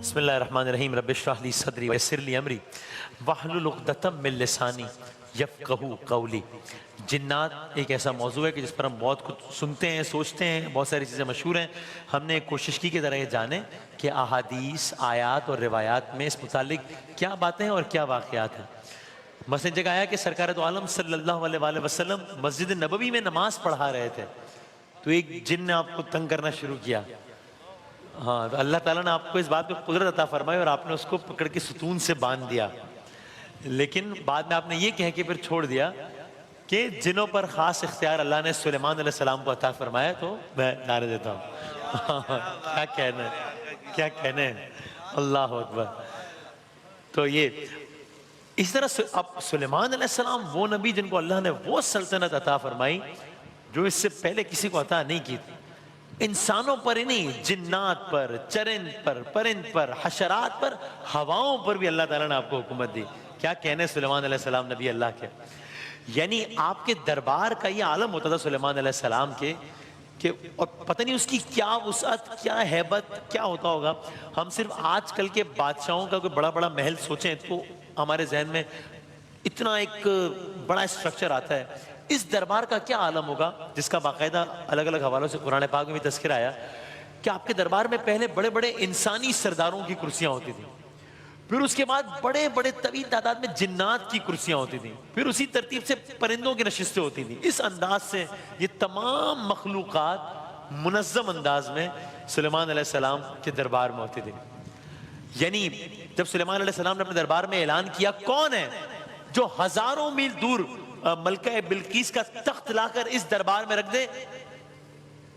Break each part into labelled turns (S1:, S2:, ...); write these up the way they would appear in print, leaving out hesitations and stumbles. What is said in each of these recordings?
S1: بسم اللہ الرحمن الرحیم رب اشرح لی صدری ویسر لی امری واحلل عقدۃ من لسانی یفقہوا قولی۔ جنات ایک ایسا موضوع ہے کہ جس پر ہم بہت کچھ سنتے ہیں، سوچتے ہیں، بہت ساری چیزیں مشہور ہیں۔ ہم نے کوشش کی کہ ذرا یہ جانیں کہ احادیث، آیات اور روایات میں اس متعلق کیا باتیں ہیں اور کیا واقعات ہیں۔ مثلا جگہ آیا کہ سرکار دو عالم صلی اللہ علیہ وآلہ وسلم مسجد نبوی میں نماز پڑھا رہے تھے تو ایک جن نے آپ کو تنگ کرنا شروع کیا۔ ہاں، تو اللہ تعالیٰ نے آپ کو اس بات پہ قدرت عطا فرمائی اور آپ نے اس کو پکڑ کے ستون سے باندھ دیا، لیکن بعد میں آپ نے یہ کہہ کے پھر چھوڑ دیا کہ جنوں پر خاص اختیار اللہ نے سلیمان علیہ السلام کو عطا فرمایا، تو میں نعرے دیتا ہوں کیا کہنا ہے، کیا کہنا ہے، اللہ اکبر۔ تو یہ اس طرح اب سلیمان علیہ السلام وہ نبی جن کو اللہ نے وہ سلطنت عطا فرمائی جو اس سے پہلے کسی کو عطا نہیں کی تھی۔ انسانوں پر ہی نہیں، جنات پر، چرند پر، پرند پر، حشرات پر، ہواؤں پر بھی اللہ تعالیٰ نے آپ کو حکومت دی۔ کیا کہنے سلیمان علیہ السلام نبی اللہ کے، یعنی آپ کے دربار کا یہ عالم ہوتا تھا سلیمان علیہ السلام کے کہ اور پتہ نہیں اس کی کیا وسعت، کیا ہیبت، کیا ہوتا ہوگا۔ ہم صرف آج کل کے بادشاہوں کا کوئی بڑا بڑا محل سوچیں تو ہمارے ذہن میں اتنا ایک بڑا اسٹرکچر آتا ہے۔ اس دربار کا کیا عالم ہوگا جس کا باقاعدہ الگ الگ حوالوں سے قرآن پاک میں بھی تذکرہ آیا کہ آپ کے دربار میں پہلے بڑے بڑے انسانی سرداروں کی کرسیاں ہوتی تھیں، پھر اس کے بعد بڑے بڑے طویل تعداد میں جنات کی کرسیاں ہوتی تھیں، پھر اسی ترتیب سے پرندوں کی نشستیں ہوتی تھیں۔ اس انداز سے یہ تمام مخلوقات منظم انداز میں سلیمان علیہ السلام کے دربار میں ہوتی تھی۔ یعنی جب سلیمان علیہ السلام نے اپنے دربار میں اعلان کیا کون ہے جو ہزاروں میل دور ملکہ بلقیس کا تخت لا کر اس دربار میں رکھ دے،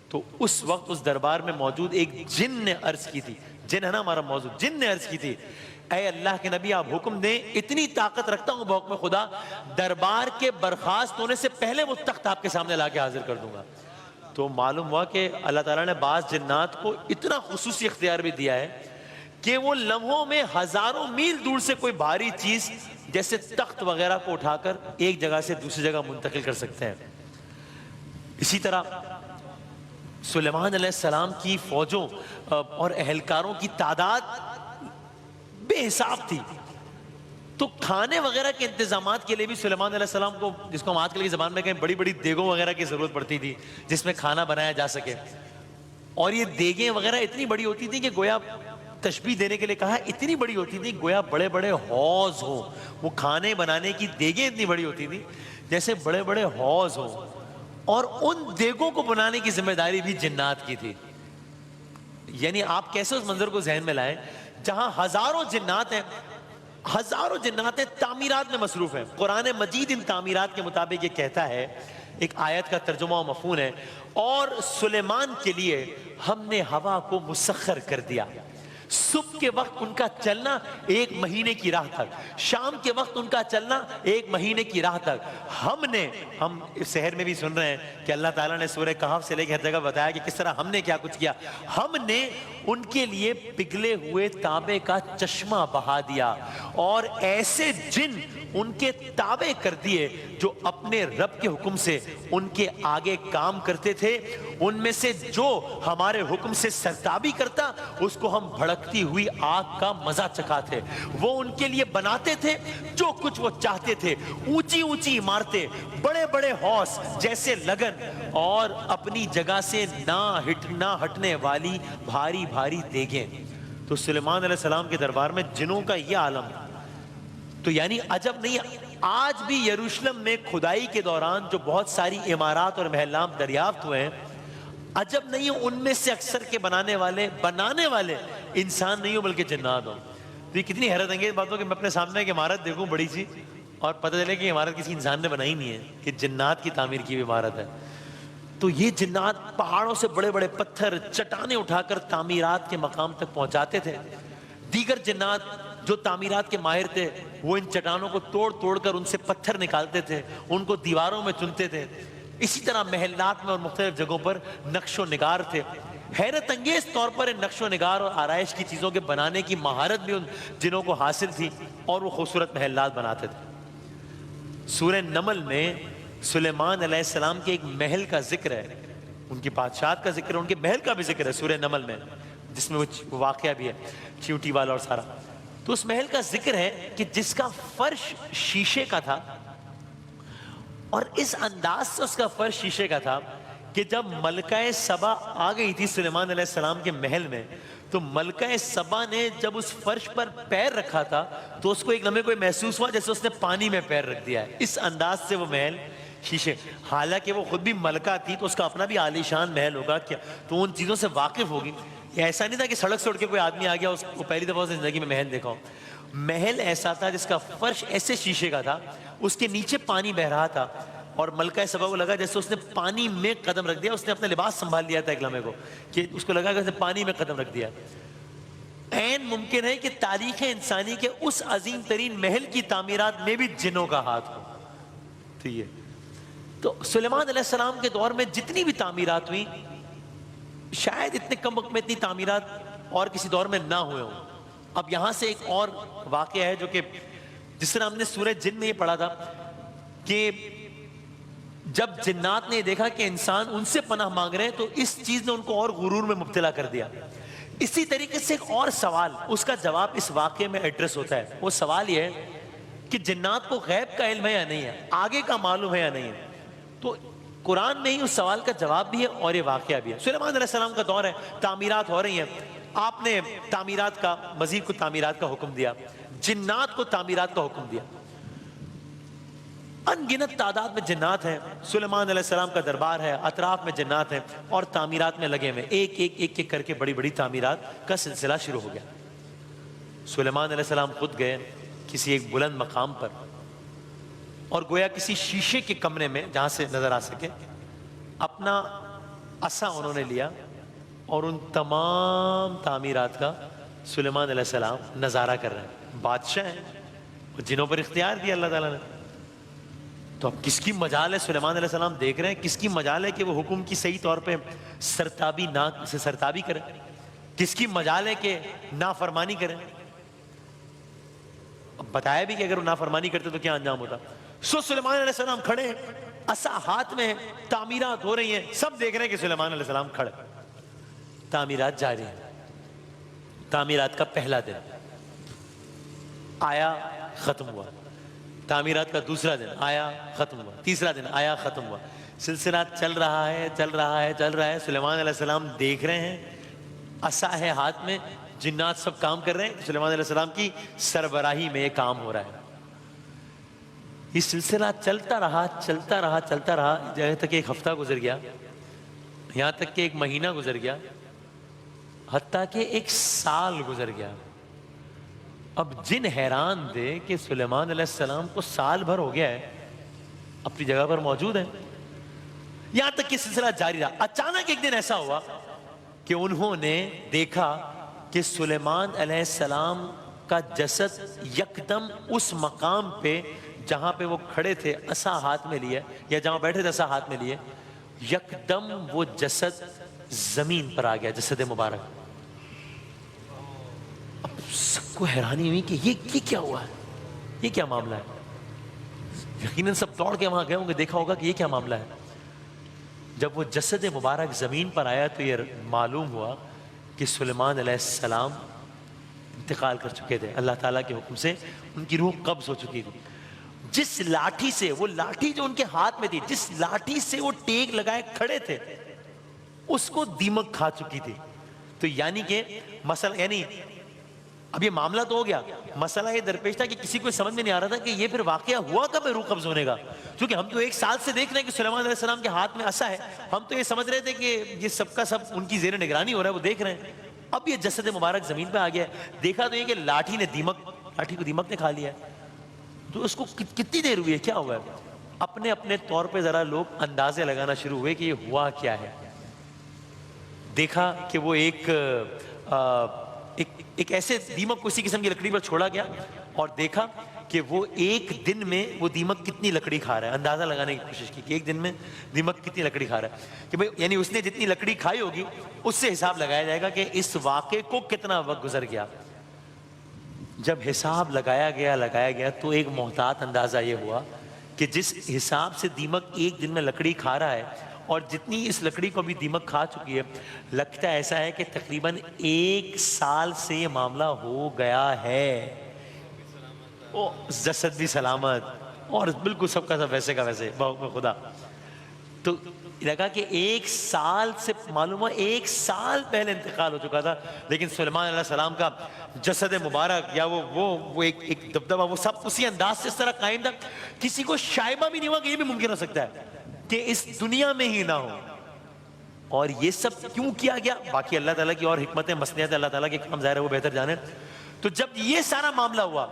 S1: تو اس وقت اس دربار میں موجود ایک جن نے عرض کی تھی، جن ہے نا ہمارا موضوع، جن نے عرض کی تھی اے اللہ کے نبی آپ حکم دیں، اتنی طاقت رکھتا ہوں بحکم خدا، دربار کے برخاست ہونے سے پہلے وہ تخت آپ کے سامنے لا کے حاضر کر دوں گا۔ تو معلوم ہوا کہ اللہ تعالیٰ نے بعض جنات کو اتنا خصوصی اختیار بھی دیا ہے کہ وہ لمحوں میں ہزاروں میل دور سے کوئی بھاری چیز جیسے تخت وغیرہ کو اٹھا کر ایک جگہ سے دوسری جگہ منتقل کر سکتے ہیں۔ اسی طرح سلیمان علیہ السلام کی فوجوں اور اہلکاروں کی تعداد بے حساب تھی، تو کھانے وغیرہ کے انتظامات کے لیے بھی سلیمان علیہ السلام کو، جس کو ہم آج کل کی زبان میں کہیں بڑی بڑی دیگوں وغیرہ کی ضرورت پڑتی تھی جس میں کھانا بنایا جا سکے، اور یہ دیگیں وغیرہ اتنی بڑی ہوتی تھی کہ گویا تشبیہ دینے کے لیے کہا اتنی بڑی ہوتی تھی گویا بڑے بڑے حوض ہوں، وہ کھانے بنانے کی دیگیں اتنی بڑی ہوتی تھی جیسے بڑے بڑے حوض ہوں، اور ان دیگوں کو بنانے کی ذمہ داری بھی جنات کی تھی۔ یعنی آپ کیسے اس منظر کو ذہن میں لائیں جہاں ہزاروں جنات ہیں، ہزاروں جنات ہیں، تعمیرات میں مصروف ہیں۔ قرآن مجید ان تعمیرات کے مطابق یہ کہتا ہے، ایک آیت کا ترجمہ و مفہوم ہے، اور سلیمان کے لیے ہم نے ہوا کو مسخر کر دیا، صبح کے وقت ان کا چلنا 1 مہینے کی راہ تک، شام کے وقت ان کا چلنا 1 مہینے کی راہ تک۔ ہم شہر میں بھی سن رہے ہیں کہ اللہ تعالیٰ نے سورہ کہف سے لے کے ہر جگہ بتایا کہ کس طرح ہم نے کیا کچھ کیا۔ ہم نے ان کے لیے پگھلے ہوئے تانبے کا چشمہ بہا دیا، اور ایسے جن ان کے تابع کر دیے جو اپنے رب کے حکم سے ان کے آگے کام کرتے تھے۔ ان میں سے جو ہمارے حکم سے سرتابی کرتا اس کو ہم بھڑکتی ہوئی آگ کا مزہ چکھاتے۔ وہ ان کے لیے بناتے تھے جو کچھ وہ چاہتے تھے، اونچی اونچی عمارتیں، بڑے بڑے حوض جیسے لگن، اور اپنی جگہ سے نہ ہٹنے والی بھاری بھاری دیگیں۔ تو سلیمان علیہ السلام کے دربار میں جنوں کا یہ عالم، تو یعنی عجب نہیں، آج بھی یروشلم میں کھدائی کے دوران جو بہت ساری عمارات اور محلات دریافت ہوئے ہیں، عجب نہیں ان میں سے اکثر کے بنانے والے انسان نہیں ہو بلکہ جنات ہوں۔ تو یہ کتنی حیرت انگیز بات ہو کہ میں اپنے سامنے ایک عمارت دیکھوں بڑی سی اور پتہ چلے کہ یہ عمارت کسی انسان نے بنائی نہیں ہے، کہ جنات کی تعمیر کی ہوئی عمارت ہے۔ تو یہ جنات پہاڑوں سے بڑے بڑے پتھر، چٹانیں اٹھا کر تعمیرات کے مقام تک پہنچاتے تھے۔ دیگر جنات جو تعمیرات کے ماہر تھے وہ ان چٹانوں کو توڑ توڑ کر ان سے پتھر نکالتے تھے، ان کو دیواروں میں چنتے تھے۔ اسی طرح محلات میں اور مختلف جگہوں پر نقش و نگار تھے۔ حیرت انگیز طور پر ان نقش و نگار اور آرائش کی چیزوں کے بنانے کی مہارت بھی ان جنوں کو حاصل تھی، اور وہ خوبصورت محلات بناتے تھے۔ سورہ نمل میں سلیمان علیہ السلام کے ایک محل کا ذکر ہے، ان کی بادشاہت کا ذکر ہے، ان کے محل کا بھی ذکر ہے سورہ نمل میں، جس میں وہ واقعہ بھی ہے چیوٹی والا اور سارا. تو اس محل کا ذکر ہے کہ جس کا فرش شیشے کا تھا، اور اس انداز سے اس کا فرش شیشے کا تھا کہ جب ملکہ سبا آ گئی تھی سلیمان علیہ السلام کے محل میں، تو ملکہ سبا نے جب اس فرش پر پیر رکھا تھا تو اس کو ایک لمحے کوئی محسوس ہوا جیسے اس نے پانی میں پیر رکھ دیا ہے. اس انداز سے وہ محل شیشے، حالانکہ وہ خود بھی ملکہ تھی تو اس کا اپنا بھی عالیشان محل ہوگا کیا، تو ان چیزوں سے واقف ہوگی. ایسا نہیں تھا کہ سڑک سے اٹھ کے کوئی آدمی آ گیا اس کو پہلی دفعہ اس نے زندگی میں محل دیکھا ہو. محل ایسا تھا جس کا فرش ایسے شیشے کا تھا، اس کے نیچے پانی بہ رہا تھا، اور ملکہ سبا کو لگا جیسے اس نے پانی میں قدم رکھ دیا. اس نے اپنا لباس سنبھال لیا تھا ایک لمحے کو کہ اس کو لگا کہ اس نے پانی میں قدم رکھ دیا. عین ممکن ہے کہ تاریخ انسانی کے اس عظیم ترین محل کی تعمیرات میں بھی جنوں کا ہاتھ ہو. تو سلیمان علیہ السلام کے دور میں جتنی بھی تعمیرات ہوئی، شاید اتنے کم وقت میں اتنی تعمیرات اور کسی دور میں نہ ہوئے ہوں. اب یہاں سے ایک اور واقعہ ہے جو کہ جس طرح ہم نے سورہ جن میں یہ پڑھا تھا کہ جب جنات نے دیکھا کہ انسان ان سے پناہ مانگ رہے ہیں تو اس چیز نے ان کو اور غرور میں مبتلا کر دیا. اسی طریقے سے ایک اور سوال، اس کا جواب اس واقعے میں ایڈریس ہوتا ہے. وہ سوال یہ ہے کہ جنات کو غیب کا علم ہے یا نہیں ہے، آگے کا معلوم ہے یا نہیں ہے. تو قرآن میں ہی اس سوال کا جواب بھی ہے اور یہ واقعہ بھی ہے. سلیمان علیہ السلام کا دور ہے، تعمیرات ہو رہی ہیں، آپ نے تعمیرات کا مزید کو تعمیرات کا حکم دیا، جنات کو تعمیرات کا حکم دیا. ان گنت تعداد میں جنات ہیں، سلیمان علیہ السلام کا دربار ہے، اطراف میں جنات ہیں اور تعمیرات میں لگے ہوئے، ایک ایک ایک ایک کر کے بڑی بڑی تعمیرات کا سلسلہ شروع ہو گیا. سلیمان علیہ السلام خود گئے کسی ایک بلند مقام پر اور گویا کسی شیشے کے کمرے میں جہاں سے نظر آ سکے اپنا عصا انہوں نے لیا اور ان تمام تعمیرات کا سلیمان علیہ السلام نظارہ کر رہے ہیں. بادشاہ ہیں، جنوں پر اختیار دیا اللہ تعالیٰ نے. تو اب کس کی مجال ہے، سلیمان علیہ السلام دیکھ رہے ہیں کس کی مجال ہے کہ وہ حکم کی صحیح طور پہ سرتابی کریں، کس کی مجال ہے کہ نافرمانی کریں. اب بتایا بھی کہ اگر وہ نافرمانی کرتے تو کیا انجام ہوتا. سلیمان علیہ السلام کھڑے ہیں، عصا ہاتھ میں، تعمیرات ہو رہی ہیں، سب دیکھ رہے ہیں کہ سلیمان علیہ السلام کھڑے. تعمیرات جاری ہیں. تعمیرات کا پہلا دن آیا، ختم ہوا. تعمیرات کا دوسرا دن آیا، ختم ہوا. تیسرا دن آیا، ختم ہوا. سلسلہ چل رہا ہے چل رہا ہے چل رہا ہے. سلیمان علیہ السلام دیکھ رہے ہیں، عصا ہے ہاتھ میں، جنات سب کام کر رہے ہیں. سلیمان علیہ السلام کی سربراہی میں یہ کام ہو رہا ہے. یہ سلسلہ چلتا رہا چلتا رہا چلتا رہا، جہاں تک ایک ہفتہ گزر گیا، یہاں تک کہ ایک مہینہ گزر گیا، حتیٰ کہ ایک سال گزر گیا. اب جن حیران تھے کہ سلیمان علیہ السلام کو سال بھر ہو گیا ہے، اپنی جگہ پر موجود ہیں. یہاں تک کہ سلسلہ جاری رہا. اچانک ایک دن ایسا ہوا کہ انہوں نے دیکھا کہ سلیمان علیہ السلام کا جسد یکدم اس مقام پہ جہاں پہ وہ کھڑے تھے عصا ہاتھ میں لیے، یا جہاں بیٹھے تھے عصا ہاتھ میں لیے، یکدم وہ جسد زمین پر آ گیا، جسد مبارک. اب سب کو حیرانی ہوئی کہ یہ کیا ہوا ہے، یہ کیا معاملہ ہے. یقیناً سب دوڑ کے وہاں گئے ہوں گے، دیکھا ہوگا کہ یہ کیا معاملہ ہے. جب وہ جسد مبارک زمین پر آیا تو یہ معلوم ہوا کہ سلیمان علیہ السلام انتقال کر چکے تھے. اللہ تعالیٰ کے حکم سے ان کی روح قبض ہو چکی تھی. جس لاٹھی سے، وہ لاٹھی جو ان کے ہاتھ میں تھی، جس لاٹھی سے وہ ٹیک لگائے کھڑے تھے، اس کو دیمک کھا چکی تھی. تو یعنی کہ مسئلہ، یعنی اب یہ معاملہ تو ہو گیا، مسئلہ یہ درپیش تھا کہ کسی کو سمجھ میں نہیں آ رہا تھا کہ یہ پھر واقعہ ہوا کب ہے روح قبض ہونے کا. کیونکہ ہم تو ایک سال سے دیکھ رہے ہیں کہ سلیمان علیہ السلام کے ہاتھ میں عصا ہے، ہم تو یہ سمجھ رہے تھے کہ یہ سب کا سب ان کی زیر نگرانی ہو رہا ہے، وہ دیکھ رہے ہیں. اب یہ جسد مبارک زمین پہ آ گیا ہے. دیکھا تو یہ کہ لاٹھی کو دیمک نے کھا لیا ہے. تو اس کو کتنی دیر ہوئی ہے، کیا ہوا ہے. اپنے اپنے طور پہ ذرا لوگ اندازے لگانا شروع ہوئے کہ یہ ہوا کیا ہے. دیکھا کہ وہ ایک ایسے دیمک کو اسی قسم کی لکڑی پر چھوڑا گیا اور دیکھا کہ وہ ایک دن میں وہ دیمک کتنی لکڑی کھا رہا ہے. اندازہ لگانے کی کوشش کی کہ ایک دن میں دیمک کتنی لکڑی کھا رہا ہے، کہ بھئی یعنی اس نے جتنی لکڑی کھائی ہوگی اس سے حساب لگایا جائے گا کہ اس واقعے کو کتنا وقت گزر گیا. جب حساب لگایا گیا تو ایک محتاط اندازہ یہ ہوا کہ جس حساب سے دیمک ایک دن میں لکڑی کھا رہا ہے اور جتنی اس لکڑی کو بھی دیمک کھا چکی ہے، لگتا ایسا ہے کہ تقریباً 1 سال سے یہ معاملہ ہو گیا ہے، جسد بھی سلامت اور بالکل سب کا سب ویسے کا ویسے، بہت خدا. تو لگا کہ 1 سال سے معلوم ہوا 1 سال پہلے انتقال ہو چکا تھا، لیکن سلیمان علیہ السلام کا جسد مبارک یا وہ ایک دبدبہ، وہ سب اسی انداز سے اس طرح قائم تھا، کسی کو شائبہ بھی نہیں ہوا کہ یہ بھی ممکن ہو سکتا ہے کہ اس دنیا میں ہی نہ ہو. اور یہ سب کیوں کیا گیا؟ باقی اللہ تعالیٰ کی اور حکمتیں مصلحت اللہ تعالیٰ کے کام ظاہر ہے وہ بہتر جانے. تو جب یہ سارا معاملہ ہوا،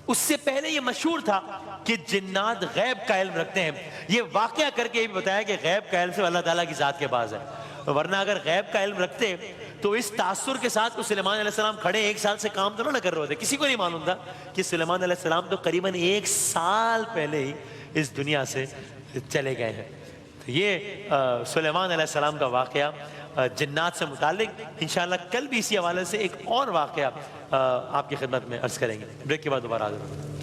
S1: اس سے پہلے یہ مشہور تھا کہ جنات غیب کا علم رکھتے ہیں. یہ واقعہ کر کے یہ بھی بتایا کہ غیب کا علم سے اللہ تعالیٰ کی ذات کے پاس ہے، ورنہ اگر غیب کا علم رکھتے تو اس تاثر کے ساتھ کہ سلیمان علیہ السلام کھڑے 1 سال سے کام تو نہ کر رہے ہوتے. کسی کو نہیں معلوم تھا کہ سلیمان علیہ السلام تو قریباً 1 سال پہلے ہی اس دنیا سے چلے گئے ہیں. تو یہ سلیمان علیہ السلام کا واقعہ جنات سے متعلق. انشاءاللہ کل بھی اسی حوالے سے ایک اور واقعہ آپ کی خدمت میں عرض کریں گے. بریک کے بعد دوبارہ حاضر ہوں.